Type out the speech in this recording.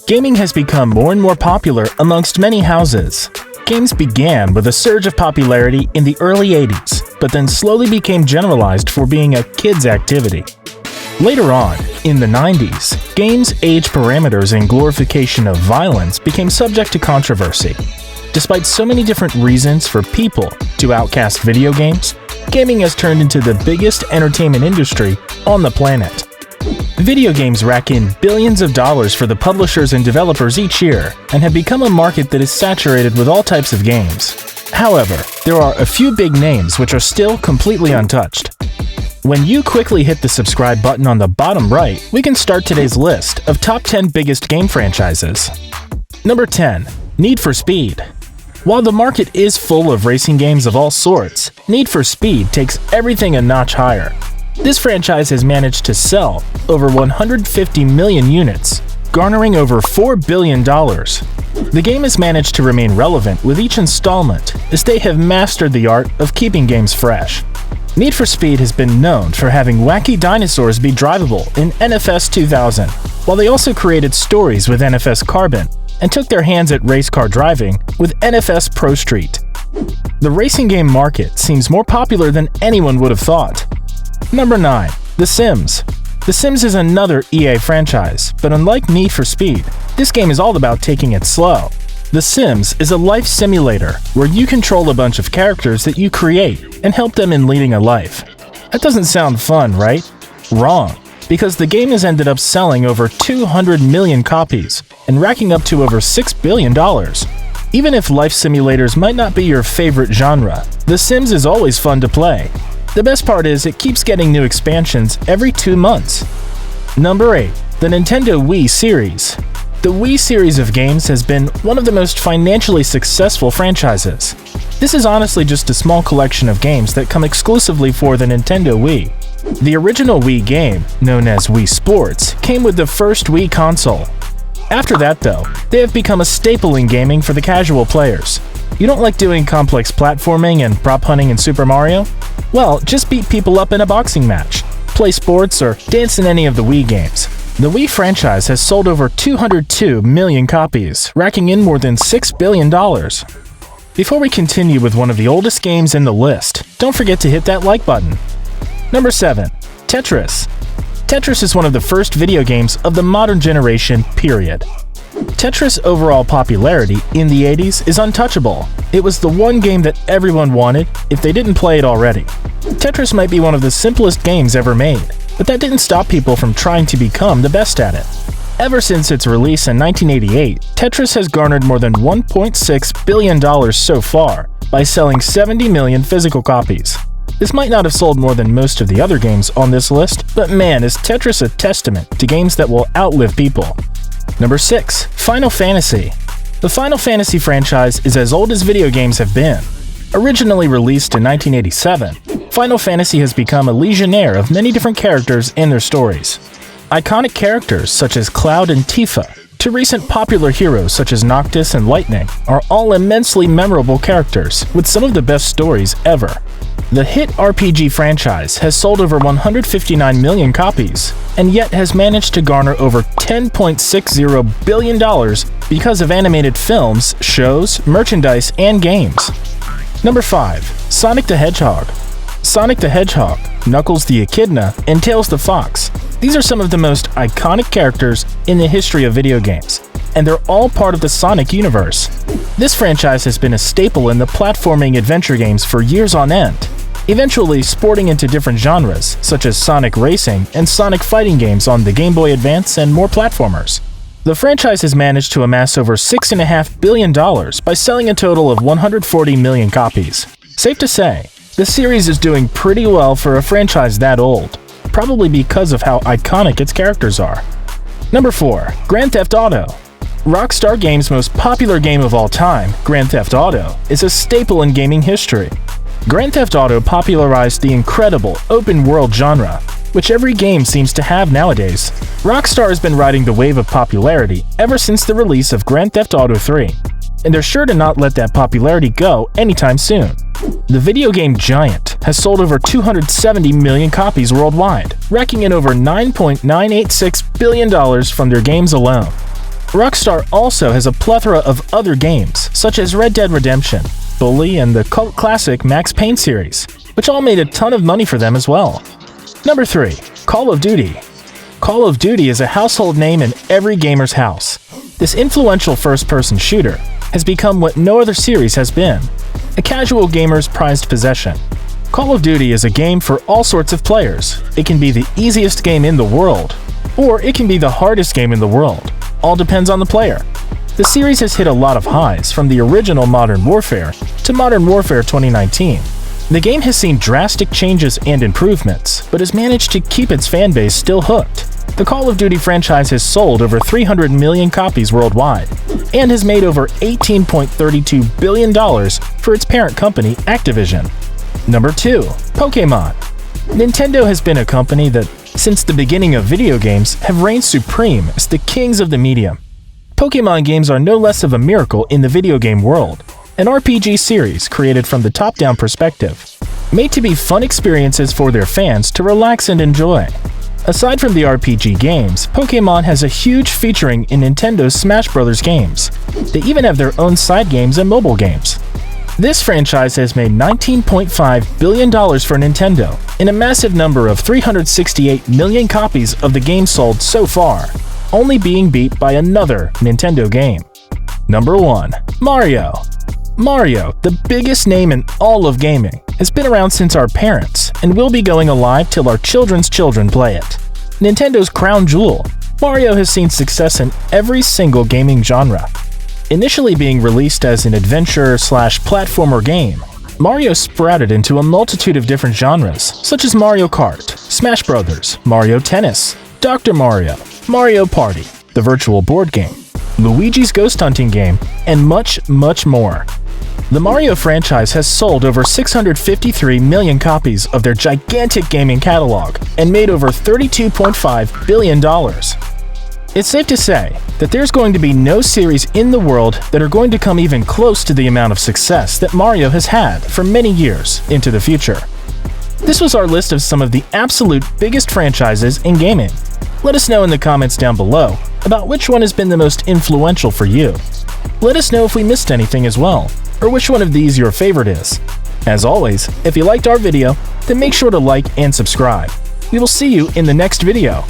Gaming has become more and more popular amongst many houses. Games began with a surge of popularity in the early 80s, but then slowly became generalized for being a kid's activity. Later on, in the 90s, games' age parameters and glorification of violence became subject to controversy. Despite so many different reasons for people to outcast video games, gaming has turned into the biggest entertainment industry on the planet. Video games rack in billions of dollars for the publishers and developers each year and have become a market that is saturated with all types of games. However, there are a few big names which are still completely untouched. When you quickly hit the subscribe button on the bottom right, we can start today's list of top 10 biggest game franchises. Number 10. Need for Speed. While the market is full of racing games of all sorts, Need for Speed takes everything a notch higher. This franchise has managed to sell over 150 million units, garnering over $4 billion. The game has managed to remain relevant with each installment, as they have mastered the art of keeping games fresh. Need for Speed has been known for having wacky dinosaurs be drivable in NFS 2000, while they also created stories with NFS Carbon and took their hands at race car driving with NFS Pro Street. The racing game market seems more popular than anyone would have thought. Number 9. The Sims. The Sims is another EA franchise, but unlike Need for Speed, this game is all about taking it slow. The Sims is a life simulator where you control a bunch of characters that you create and help them in leading a life. That doesn't sound fun, right? Wrong, because the game has ended up selling over 200 million copies and racking up to over $6 billion. Even if life simulators might not be your favorite genre, The Sims is always fun to play. The best part is it keeps getting new expansions every 2 months. Number 8. The Nintendo Wii Series. The Wii series of games has been one of the most financially successful franchises. This is honestly just a small collection of games that come exclusively for the Nintendo Wii. The original Wii game, known as Wii Sports, came with the first Wii console. After that though, they have become a staple in gaming for the casual players. You don't like doing complex platforming and prop hunting in Super Mario? Well, just beat people up in a boxing match, play sports, or dance in any of the Wii games. The Wii franchise has sold over 202 million copies, racking in more than $6 billion. Before we continue with one of the oldest games in the list, don't forget to hit that like button. Number 7. Tetris. Tetris is one of the first video games of the modern generation, period. Tetris' overall popularity in the 80s is untouchable. It was the one game that everyone wanted if they didn't play it already. Tetris might be one of the simplest games ever made, but that didn't stop people from trying to become the best at it. Ever since its release in 1988, Tetris has garnered more than $1.6 billion so far by selling 70 million physical copies. This might not have sold more than most of the other games on this list, but man, is Tetris a testament to games that will outlive people. Number 6. Final Fantasy. The Final Fantasy franchise is as old as video games have been. Originally released in 1987, Final Fantasy has become a legionnaire of many different characters and their stories. Iconic characters such as Cloud and Tifa, to recent popular heroes such as Noctis and Lightning, are all immensely memorable characters with some of the best stories ever. The hit RPG franchise has sold over 159 million copies, and yet has managed to garner over $10.60 billion because of animated films, shows, merchandise, and games. Number 5. Sonic the Hedgehog. Sonic the Hedgehog, Knuckles the Echidna, and Tails the Fox. These are some of the most iconic characters in the history of video games, and they're all part of the Sonic universe. This franchise has been a staple in the platforming adventure games for years on end, eventually sporting into different genres such as Sonic Racing and Sonic fighting games on the Game Boy Advance and more platformers. The franchise has managed to amass over $6.5 billion by selling a total of 140 million copies. Safe to say, the series is doing pretty well for a franchise that old, probably because of how iconic its characters are. Number 4. Grand Theft Auto. Rockstar Games' most popular game of all time, Grand Theft Auto, is a staple in gaming history. Grand Theft Auto popularized the incredible open-world genre, which every game seems to have nowadays. Rockstar has been riding the wave of popularity ever since the release of Grand Theft Auto 3, and they're sure to not let that popularity go anytime soon. The video game giant has sold over 270 million copies worldwide, racking in over $9.986 billion from their games alone. Rockstar also has a plethora of other games, such as Red Dead Redemption, Bully, and the cult classic Max Payne series, which all made a ton of money for them as well. Number 3. Call of Duty. Call of Duty is a household name in every gamer's house. This influential first-person shooter has become what no other series has been, a casual gamer's prized possession. Call of Duty is a game for all sorts of players. It can be the easiest game in the world, or it can be the hardest game in the world. All depends on the player. The series has hit a lot of highs, from the original Modern Warfare to Modern Warfare 2019. The game has seen drastic changes and improvements, but has managed to keep its fanbase still hooked. The Call of Duty franchise has sold over 300 million copies worldwide, and has made over $18.32 billion for its parent company, Activision. Number 2. Pokémon. Nintendo has been a company that, since the beginning of video games, have reigned supreme as the kings of the medium. Pokémon games are no less of a miracle in the video game world, an RPG series created from the top-down perspective, made to be fun experiences for their fans to relax and enjoy. Aside from the RPG games, Pokémon has a huge featuring in Nintendo's Smash Bros. Games. They even have their own side games and mobile games. This franchise has made $19.5 billion for Nintendo, in a massive number of 368 million copies of the game sold so far, only being beat by another Nintendo game. Number 1. Mario. Mario, the biggest name in all of gaming, has been around since our parents, and will be going alive till our children's children play it. Nintendo's crown jewel, Mario has seen success in every single gaming genre. Initially being released as an adventure/platformer game, Mario sprouted into a multitude of different genres, such as Mario Kart, Smash Bros., Mario Tennis, Dr. Mario, Mario Party, the virtual board game, Luigi's Ghost Hunting game, and much, much more. The Mario franchise has sold over 653 million copies of their gigantic gaming catalog and made over $32.5 billion. It's safe to say that there's going to be no series in the world that are going to come even close to the amount of success that Mario has had for many years into the future. This was our list of some of the absolute biggest franchises in gaming. Let us know in the comments down below about which one has been the most influential for you. Let us know if we missed anything as well, or which one of these your favorite is. As always, if you liked our video, then make sure to like and subscribe. We will see you in the next video.